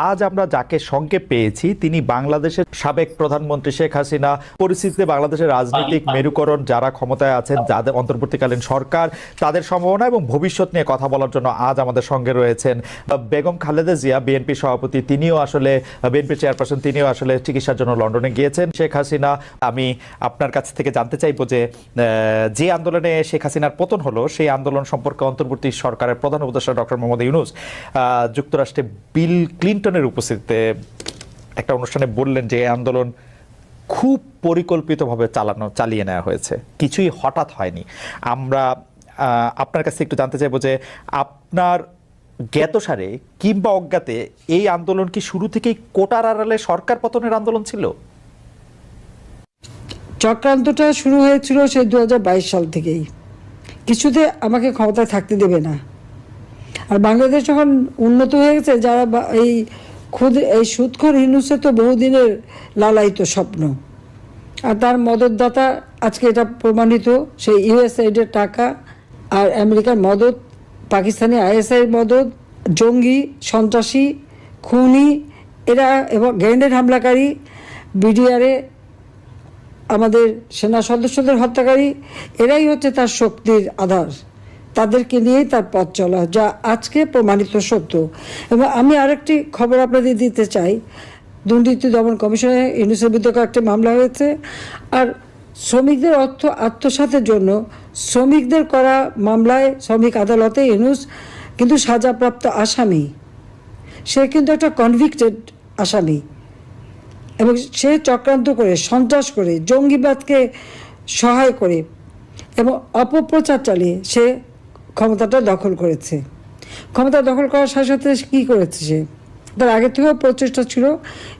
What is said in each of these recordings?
আজ আমরা যাকে সঙ্গে পেয়েছি তিনি বাংলাদেশের সাবেক প্রধানমন্ত্রী শেখ হাসিনা। পরিস্থিতিতে বাংলাদেশের রাজনৈতিক মেরুকরণ, যারা ক্ষমতায় আছেন, যাদের অন্তর্বর্তীকালীন সরকার, তাদের সম্ভাবনা এবং ভবিষ্যৎ নিয়ে কথা বলার জন্য আজ আমাদের সঙ্গে রয়েছেন বেগম খালেদা জিয়া, বিএনপি সভাপতি। তিনিও আসলে বিএনপি চেয়ারপারসন, তিনিও আসলে চিকিৎসার জন্য লন্ডনে গিয়েছেন। শেখ হাসিনা, আমি আপনার কাছ থেকে জানতে চাইবো যে আন্দোলনে শেখ হাসিনার পতন হলো সেই আন্দোলন সম্পর্কে অন্তর্বর্তী সরকারের প্রধান উপদেষ্টা ডক্টর মোহাম্মদ ইউনূস যুক্তরাষ্ট্রে বিল ক্লিন্টনের উপস্থিতিতে একটা অনুষ্ঠানে বললেন যে এই আন্দোলন খুব পরিকল্পিতভাবে চালিয়ে নেওয়া হয়েছে, কিছুই হঠাৎ হয়নি। আমরা আপনার কাছে একটু জানতে চাইবো যে আপনার জ্ঞাতসারে কিংবা অজ্ঞাতে এই আন্দোলন কি শুরু থেকেই কোটার আড়ালে সরকার পতনের আন্দোলন ছিল? চক্রান্তটা শুরু হয়েছিল সেই 2022 সাল থেকেই। কিছুতে আমাকে ক্ষমতায় থাকতে দেবে না। আর বাংলাদেশ যখন উন্নত হয়ে গেছে, যারা এই সুদখোর ইউনূসের তো বহুদিনের লালায়িত স্বপ্ন, আর তার মদতদাতা আজকে এটা প্রমাণিত। সেই ইউএসএইডের টাকা আর আমেরিকার মদত, পাকিস্তানি আইএসআইয়ের মদত, জঙ্গি, সন্ত্রাসী, খুনি এরা এবং গ্রেনেড হামলাকারী, বিডিআরে আমাদের সেনা সদস্যদের হত্যাকারী, এরাই হচ্ছে তার শক্তির আধার। তাদেরকে নিয়েই তার পথ চলা, যা আজকে প্রমাণিত সত্য। এবং আমি আরেকটি খবর আপনাদের দিতে চাই। দুর্নীতি দমন কমিশনে ইউনূসের বিরুদ্ধে একটা মামলা হয়েছে। আর শ্রমিকদের অর্থ আত্মসাতের জন্য শ্রমিকদের করা মামলায় শ্রমিক আদালতে ইউনূস কিন্তু সাজাপ্রাপ্ত আসামি। সে কিন্তু একটা কনভিক্টেড আসামি এবং সে চক্রান্ত করে, সন্ত্রাস করে, জঙ্গিবাদকে সহায় করে এবং অপপ্রচার চালিয়ে সে ক্ষমতাটা দখল করেছে। ক্ষমতা দখল করার সাথে সাথে কী করেছে, সে তার আগে থেকেও প্রচেষ্টা ছিল।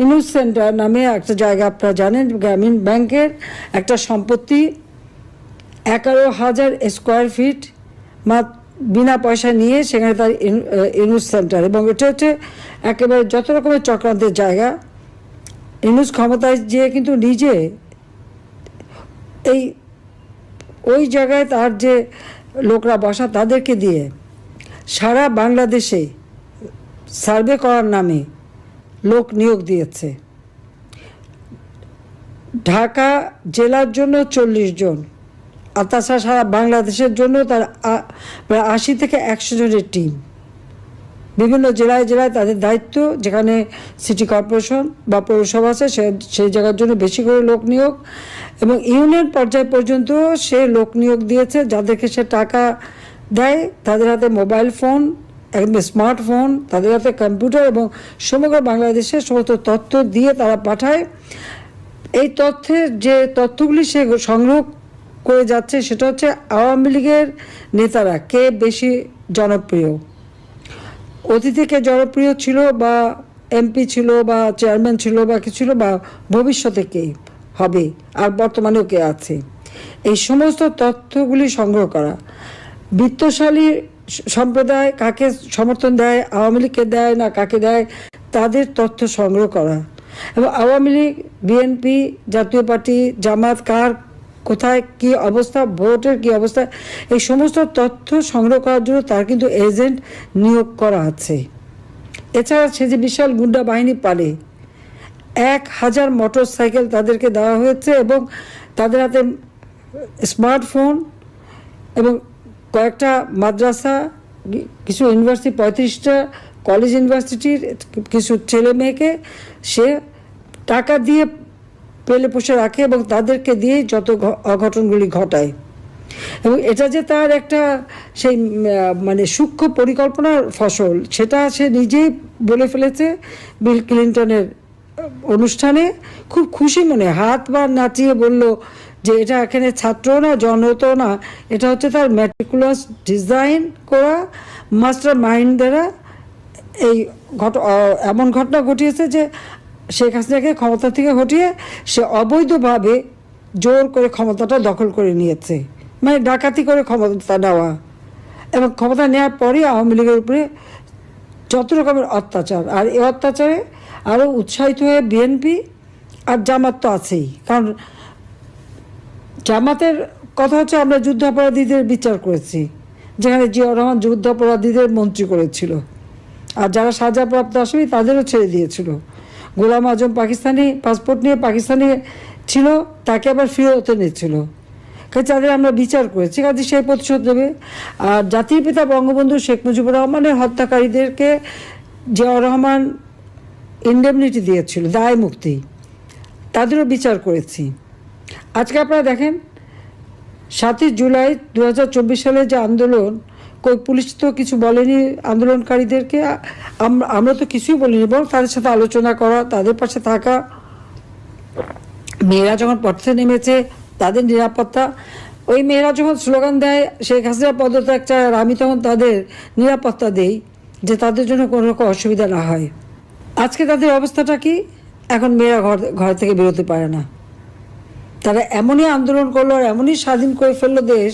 ইউনূস সেন্টার নামে একটা জায়গা, আপনারা জানেন, গ্রামীণ ব্যাংকের একটা সম্পত্তি, 11,000 স্কোয়ার ফিট বিনা পয়সা নিয়ে সেখানে তার ইউনূস সেন্টার। এবং এটা হচ্ছে একেবারে যত রকমের চক্রান্তের জায়গা। ইউনূস ক্ষমতায় যেয়ে কিন্তু নিজে ওই জায়গায় তার যে লোকরা বসা, তাদেরকে দিয়ে সারা বাংলাদেশে সার্ভে করার নামে লোক নিয়োগ দিয়েছে। ঢাকা জেলার জন্য 40 জন, আর তাছাড়া সারা বাংলাদেশের জন্য তার প্রায় 80 থেকে 100 জনের টিম। বিভিন্ন জেলায় জেলায় তাদের দায়িত্ব, যেখানে সিটি কর্পোরেশন বা পৌরসভা আছে সেই জায়গার জন্য বেশি করে লোক নিয়োগ। এবং ইউনিয়ন পর্যায় পর্যন্ত সে লোক নিয়োগ দিয়েছে, যাদেরকে সে টাকা দেয়। তাদের হাতে মোবাইল ফোন, একদম স্মার্টফোন, তাদের হাতে কম্পিউটার, এবং সমগ্র বাংলাদেশের সমস্ত তথ্য দিয়ে তারা পাঠায়। এই যে তথ্যগুলি সে সংগ্রহ করে যাচ্ছে, সেটা হচ্ছে আওয়ামী লীগের নেতারা কে বেশি জনপ্রিয়, অতীতে কে জনপ্রিয় ছিল, বা এমপি ছিল, বা চেয়ারম্যান ছিল, বা কি ছিল, বা ভবিষ্যতে কে হবে, আর বর্তমানেও কে আছে। এই সমস্ত তথ্যগুলি সংগ্রহ করা, বিত্তশালী সম্প্রদায় কাকে সমর্থন দেয়, আওয়ামী লীগকে দেয় না কাকে দেয়, তাদের তথ্য সংগ্রহ করা। এবং আওয়ামী লীগ, বিএনপি, জাতীয় পার্টি, জামাত কার কোথায় কি অবস্থা, ভোটের কি অবস্থা, এই সমস্ত তথ্য সংগ্রহ করার জন্য তার কিন্তু এজেন্ট নিয়োগ করা আছে। এছাড়া সে যে বিশাল গুন্ডা বাহিনী পালে, 1000 মোটরসাইকেল তাদেরকে দেওয়া হয়েছে, এবং তাদের হাতে স্মার্টফোন, এবং কয়েকটা মাদ্রাসা, কিছু ইউনিভার্সিটি, 35টা কলেজ ইউনিভার্সিটির কিছু ছেলে মেয়েকে সে টাকা দিয়ে পেলে পুষে রাখে, এবং তাদেরকে দিয়ে যত অঘটনগুলি ঘটায়। এবং এটা যে তার একটা সেই মানে সূক্ষ্ম পরিকল্পনার ফসল, সেটা সে নিজেই বলে ফেলেছে বিল ক্লিন্টনের অনুষ্ঠানে। খুব খুশি মনে হাত বা নাচিয়ে বলল যে এটা এখানে ছাত্র না, জনত না, এটা হচ্ছে তার ম্যাটিকুলাস ডিজাইন করা মাস্টার মাইন্ড দ্বারা এই এমন ঘটনা ঘটিয়েছে যে শেখ হাসিনাকে ক্ষমতা থেকে হটিয়ে সে অবৈধভাবে জোর করে ক্ষমতাটা দখল করে নিয়েছে, মানে ডাকাতি করে ক্ষমতা নেওয়া। এবং ক্ষমতা নেওয়ার পরই আওয়ামী লীগের উপরে যত রকমের অত্যাচার, আর এই অত্যাচারে আরও উৎসাহিত হয়ে বিএনপি আর জামাত তো আছেই। কারণ জামাতের কথা হচ্ছে, আমরা যুদ্ধাপরাধীদের বিচার করেছি, যেখানে জিয়াউর রহমান যুদ্ধাপরাধীদের মন্ত্রী করেছিল, আর যারা সাজাপ্রাপ্ত আসামি তাদেরও ছেড়ে দিয়েছিল। গোলাম আজম পাকিস্তানি পাসপোর্ট নিয়ে পাকিস্তানে ছিল, তাকে আবার ফিরত এনেছিল। কাজে তাদের আমরা বিচার করেছি, কাজে সেই প্রতিশোধ দেবে। আর জাতির পিতা বঙ্গবন্ধু শেখ মুজিবুর রহমানের হত্যাকারীদেরকে জিয়াউর রহমান ইন্ডেমনিটি দিয়েছিল, দায় মুক্তি, তাদেরও বিচার করেছি। আজকে আপনারা দেখেন 7ই জুলাই 2024 সালে যে আন্দোলন, কই পুলিশ তো কিছু বলেনি আন্দোলনকারীদেরকে, আমরা তো কিছুই বলিনি, বরং তাদের সাথে আলোচনা করা, তাদের পাশে থাকা। মেয়েরা যখন পথে নেমেছে তাদের নিরাপত্তা, ওই মেয়েরা যখন স্লোগান দেয় শেখ হাসিনা পদত্যাগ চায়, আর আমি তখন তাদের নিরাপত্তা দেই যে তাদের জন্য কোনো রকম অসুবিধা না হয়। আজকে তাদের অবস্থাটা কি? এখন মেয়েরা ঘর থেকে বেরোতে পারে না। তারা এমনই আন্দোলন করলো আর এমনই স্বাধীন করে ফেললো দেশ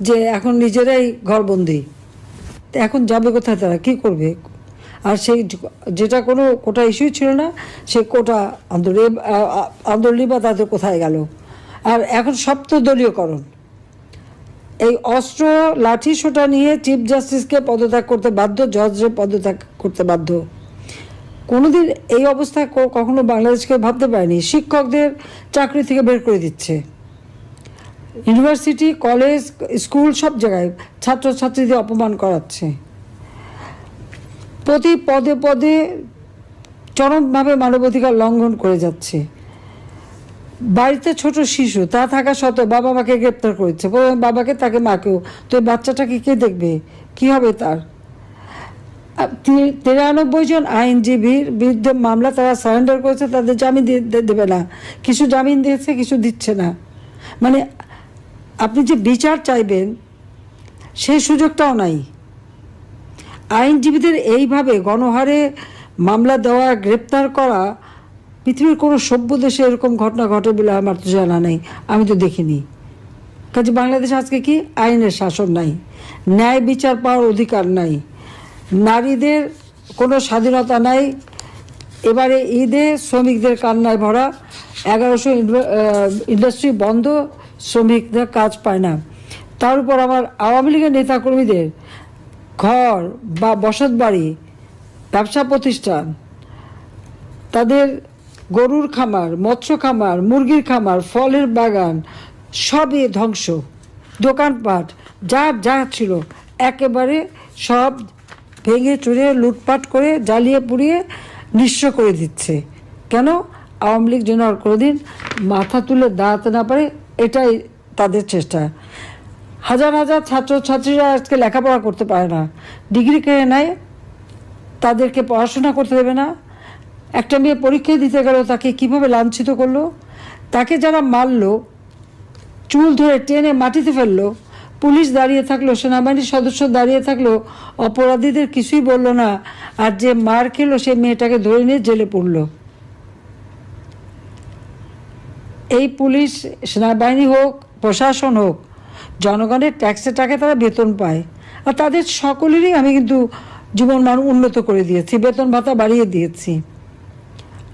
যে এখন নিজেরাই ঘরবন্দি। এখন যাবে কোথায়, তারা কি করবে? আর যেটা কোনো কোটা ইস্যু ছিল না, সেই কোটা আন্দোলনই বা তাদের কোথায় গেল? আর এখন সপ্তদলীয়করণ, এই অস্ত্র লাঠি সোটা নিয়ে চিফ জাস্টিসকে পদত্যাগ করতে বাধ্য, জজকে পদত্যাগ করতে বাধ্য। কোনোদিন এই অবস্থা কখনো বাংলাদেশকে ভাবতে পারেনি। শিক্ষকদের চাকরি থেকে বের করে দিচ্ছে, ইউনিভার্সিটি, কলেজ, স্কুল সব জায়গায় ছাত্রছাত্রীদের অপমান করাচ্ছে, প্রতি পদে পদে চরমভাবে মানবাধিকার লঙ্ঘন করে যাচ্ছে। বাড়িতে ছোট শিশু তা থাকা সত্ত্বেও বাবা মাকে গ্রেপ্তার করেছে, বাবাকে তাকে মাকেও। তো এই বাচ্চাটাকে কে দেখবে? কি হবে তার? 93 জন আইনজীবীর বিরুদ্ধে মামলা তারা সারেন্ডার করেছে, তাদের জামিন দেবে না। কিছু জামিন দিয়েছে, কিছু দিচ্ছে না। মানে আপনি যে বিচার চাইবেন সেই সুযোগটাও নাই। আইনজীবীদের এইভাবে গণহারে মামলা দেওয়া, গ্রেপ্তার করা, পৃথিবীর কোনো সভ্য দেশে এরকম ঘটনা ঘটে বলে আমার তো জানা নেই, আমি তো দেখিনি। কাজে বাংলাদেশে আজকে কি? আইনের শাসন নাই, ন্যায় বিচার পাওয়ার অধিকার নাই, নারীদের কোনো স্বাধীনতা নাই। এবারে ঈদে শ্রমিকদের কান্নায় ভরা, 1100 ইন্ডাস্ট্রি বন্ধ, শ্রমিকরা কাজ পায় না। তার উপর আমার আওয়ামী লীগের নেতাকর্মীদের ঘর বা বসত বাড়ি, ব্যবসা প্রতিষ্ঠান, তাদের গরুর খামার, মৎস্য খামার, মুরগির খামার, ফলের বাগান সবই ধ্বংস। দোকানপাট যা ছিল একেবারে সব ভেঙে চুরে লুটপাট করে জ্বালিয়ে পুড়িয়ে নিঃস্ব করে দিচ্ছে। কেন? আওয়ামী লীগ যেন আর কোনোদিন মাথা তুলে দাঁড়াতে না পারে, এটাই তাদের চেষ্টা। হাজার হাজার ছাত্রছাত্রীরা আজকে লেখাপড়া করতে পারে না, ডিগ্রি কেড়ে নেয়, তাদেরকে পড়াশোনা করতে দেবে না। একটা মেয়ে পরীক্ষা দিতে গেল, তাকে কিভাবে লাঞ্ছিত করলো, তাকে যারা মারলো, চুল ধরে টেনে মাটিতে ফেললো, পুলিশ দাঁড়িয়ে থাকলো, সেনাবাহিনীর সদস্য দাঁড়িয়ে থাকলো, অপরাধীদের কিছুই বলল না। আর যে মার খেলো সেই মেয়েটাকে ধরে নিয়ে জেলে পড়লো। এই পুলিশ, সেনাবাহিনী হোক, প্রশাসন হোক, জনগণের ট্যাক্সের টাকা তারা বেতন পায়। আর তাদের সকলেরই আমি কিন্তু জীবনমান উন্নত করে দিয়েছি, বেতন ভাতা বাড়িয়ে দিয়েছি।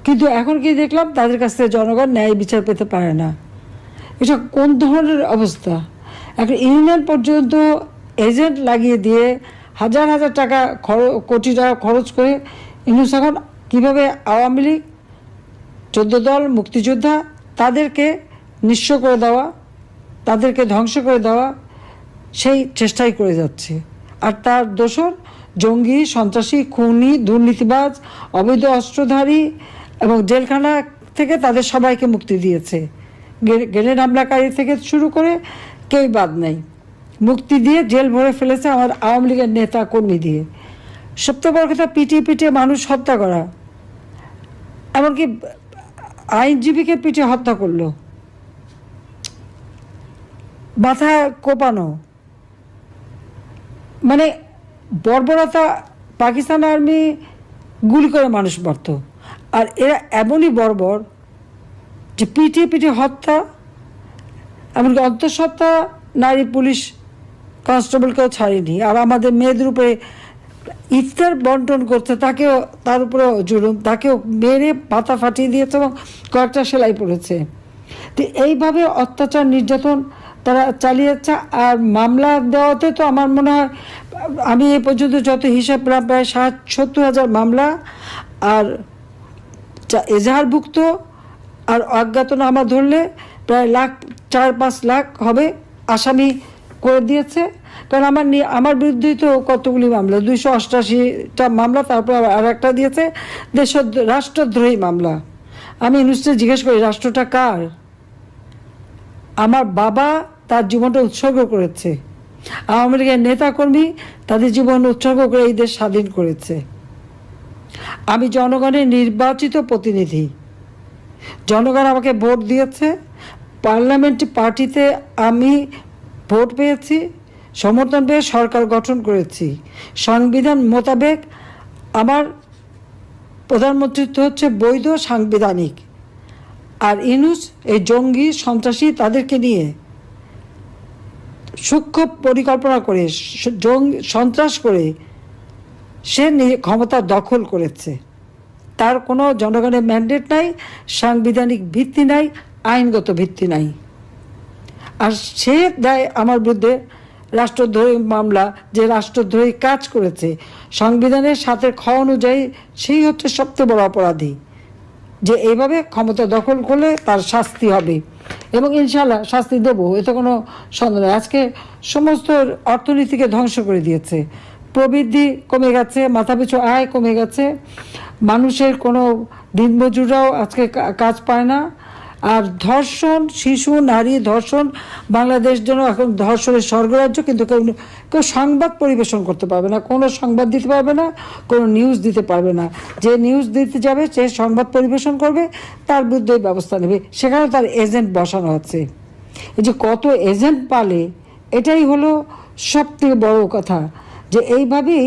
কিন্তু এখন কি দেখলাম? তাদের কাছ থেকে জনগণ ন্যায় বিচার পেতে পারে না। এটা কোন ধরনের অবস্থা? একটা ইউনিয়ন পর্যন্ত এজেন্ট লাগিয়ে দিয়ে হাজার হাজার টাকা কোটি টাকা খরচ করে ইউনুস এখন কীভাবে আওয়ামী লীগ, 14 দল, মুক্তিযোদ্ধা, তাদেরকে নিঃস্ব করে দেওয়া, তাদেরকে ধ্বংস করে দেওয়া, সেই চেষ্টাই করে যাচ্ছে। আর তার দোসর জঙ্গি, সন্ত্রাসী, খুনি, দুর্নীতিবাজ, অবৈধ অস্ত্রধারী এবং জেলখানা থেকে তাদের সবাইকে মুক্তি দিয়েছে। গ্রেনেড হামলাকারী থেকে শুরু করে কেউ বাদ নেই, মুক্তি দিয়ে জেল ভরে ফেলেছে আমার আওয়ামী লীগের নেতা কর্মী দিয়ে। সবচেয়ে বড় কথা, পিটিয়ে মানুষ হত্যা করা, এমনকি আইনজীবীকে পিটিয়ে হত্যা করলো, মাথা কোপানো, মানে বর্বরতা। পাকিস্তান আর্মি গুলি করে মানুষ মারত, আর এরা এমনই বর্বর যে পিটিয়ে হত্যা, এমনকি অন্তঃসত্ত্বা নারী পুলিশ কনস্টেবলকেও ছাড়েনি। আর আমাদের মেয়েদের উপরে ইফতার বন্টন করতে, তাকেও, তার উপরেও জুলুম, তাকেও মেরে পাতা ফাটিয়ে দিয়েছে এবং কয়েকটা সেলাই পড়েছে। তো এইভাবে অত্যাচার, নির্যাতন তারা চালিয়ে যাচ্ছে। আর মামলা দেওয়াতে তো আমার মনে হয় আমি এ পর্যন্ত যত হিসাব প্রায় 70,000 মামলা আর এজাহারভুক্ত আর অজ্ঞাতনামা ধরলে প্রায় 4-5 লাখ হবে আসামি করে দিয়েছে। কারণ আমার বিরুদ্ধেই তো কতগুলি মামলা, 288টা মামলা, তারপর আর একটা দিয়েছে রাষ্ট্রদ্রোহী মামলা। আমি ইউনুসকে জিজ্ঞেস করি, রাষ্ট্রটা কার? আমার বাবা তার জীবনটা উৎসর্গ করেছে, আওয়ামী লীগের নেতাকর্মী তাদের জীবন উৎসর্গ করে এই দেশ স্বাধীন করেছে। আমি জনগণের নির্বাচিত প্রতিনিধি, জনগণ আমাকে ভোট দিয়েছে, পার্লামেন্ট পার্টিতে আমি ভোট পেয়েছি, সমর্থন পেয়ে সরকার গঠন করেছি। সংবিধান মোতাবেক আমার প্রধানমন্ত্রিত্ব হচ্ছে বৈধ সাংবিধানিক। আর ইউনূস এই জঙ্গি সন্ত্রাসী তাদেরকে নিয়ে সূক্ষ্ম পরিকল্পনা করে সন্ত্রাস করে সে ক্ষমতা দখল করেছে। তার কোনো জনগণের ম্যান্ডেট নাই, সাংবিধানিক ভিত্তি নাই, আইনগত ভিত্তি নাই। আর সে দেয় আমার বিরুদ্ধে রাষ্ট্রদ্রোহী মামলা, যে রাষ্ট্রদ্রোহী কাজ করেছে সংবিধানের 7 খ অনুযায়ী, সেই হচ্ছে সবচেয়ে বড় অপরাধী, যে এইভাবে ক্ষমতা দখল করলে তার শাস্তি হবে এবং ইনশাল্লাহ শাস্তি দেবো, এতে কোনো সন্দেহ নেই। আজকে সমস্ত অর্থনীতিকে ধ্বংস করে দিয়েছে, প্রবৃদ্ধি কমে গেছে, মাথাপিছু আয় কমে গেছে, মানুষের কোনো দিনমজুররাও আজকে কাজ পায় না। আর ধর্ষণ, শিশু নারী ধর্ষণ, বাংলাদেশ যেন এখন ধর্ষণের স্বর্গরাজ্য, কিন্তু কেউ সংবাদ পরিবেশন করতে পারবে না, কোনো সংবাদ দিতে পারবে না, কোনো নিউজ দিতে পারবে না। যে নিউজ দিতে যাবে, সে সংবাদ পরিবেশন করবে, তার বিরুদ্ধে ব্যবস্থা নেবে। সেখানে তার এজেন্ট বসানো আছে। এই যে কত এজেন্ট পালে, এটাই হলো সবথেকে বড় কথা, যে এইভাবেই